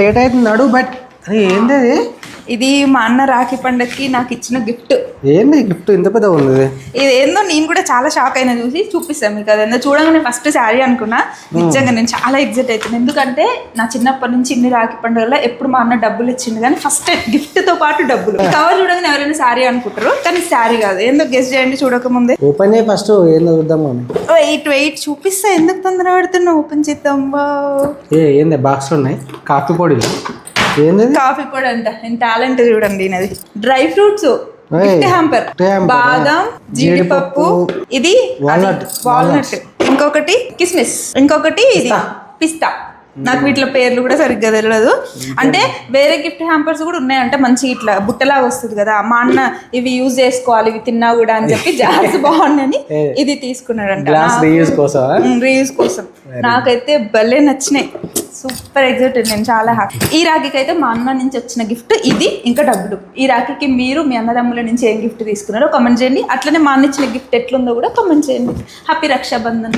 Late అవుతుంది నడు but అది ఏంది అది? ఇది మా అన్న రాఖీ పండగకి నాకు ఇచ్చిన గిఫ్ట్. ఏంది గిఫ్ట్ ఇంత పెద్దగా ఉంది? ఇది ఏందో నేను కూడా చాలా షాక్ అయినా, చూసి చూపిస్తాను మీకు. అదేందో చూడగానే ఫస్ట్ శారీ అనుకున్నా. నిజంగా నేను చాలా ఎగ్జైట్ అవుతాను, ఎందుకంటే నా చిన్నప్పటి నుంచి ఇన్ని రాఖీ పండుగల్లో ఎప్పుడు మా అన్న డబ్బులు ఇచ్చిండు, కానీ ఫస్ట్ గిఫ్ట్తో పాటు డబ్బులు. కవర్ చూడగానే ఎవరైనా శారీ అనుకుంటారు, కానీ శారీ కాదు. ఏందో గెస్ చేయండి చూడకముందే. ఓపెన్ చేయి ఫస్ట్, ఏందో చూద్దాం. వెయిట్ చూపిస్తా, ఎందుకు తొందర పడుతున్నా? ఓపెన్ చేద్దాం. ఏంది బాక్స్లో ఉన్నాయి కాఫీ పొడిలు? ఏంది కాఫీ పొడి అంట. నేను టాలెంట్ చూడండి. ఇది డ్రై ఫ్రూట్స్ గిఫ్ట్ హ్యాంపర్, బాదం, జీడిపప్పు, ఇది వాల్నట్, ఇంకొకటి కిస్మిస్, ఇంకొకటి ఇది పిస్తా. నాకు వీటిలో పేర్లు కూడా సరిగ్గా తెలియదు. అంటే వేరే గిఫ్ట్ హ్యాంపర్స్ కూడా ఉన్నాయంట, మంచి ఇట్లా బుట్టలాగా వస్తుంది కదా. మా అన్న ఇవి యూజ్ చేసుకోవాలి, ఇవి తిన్నా కూడా అని చెప్పి జార్స్ బాగుందని ఇది తీసుకున్నాడంట రీయూజ్ కోసం. నాకైతే భలే నచ్చినాయి, సూపర్ ఎగ్జైటెడ్, నేను చాలా హ్యాపీ. ఈ రాఖీకి అయితే మా అన్న నుంచి వచ్చిన గిఫ్ట్ ఇది, ఇంకా డబ్బులు. ఈ రాఖీకి మీరు మీ అన్నదమ్ముల నుంచి ఏం గిఫ్ట్ తీసుకున్నారో కామెంట్ చేయండి. అట్లనే మా అన్న ఇచ్చిన గిఫ్ట్ ఎట్లుందో కూడా కామెంట్ చేయండి. హ్యాపీ రక్షాబంధన్.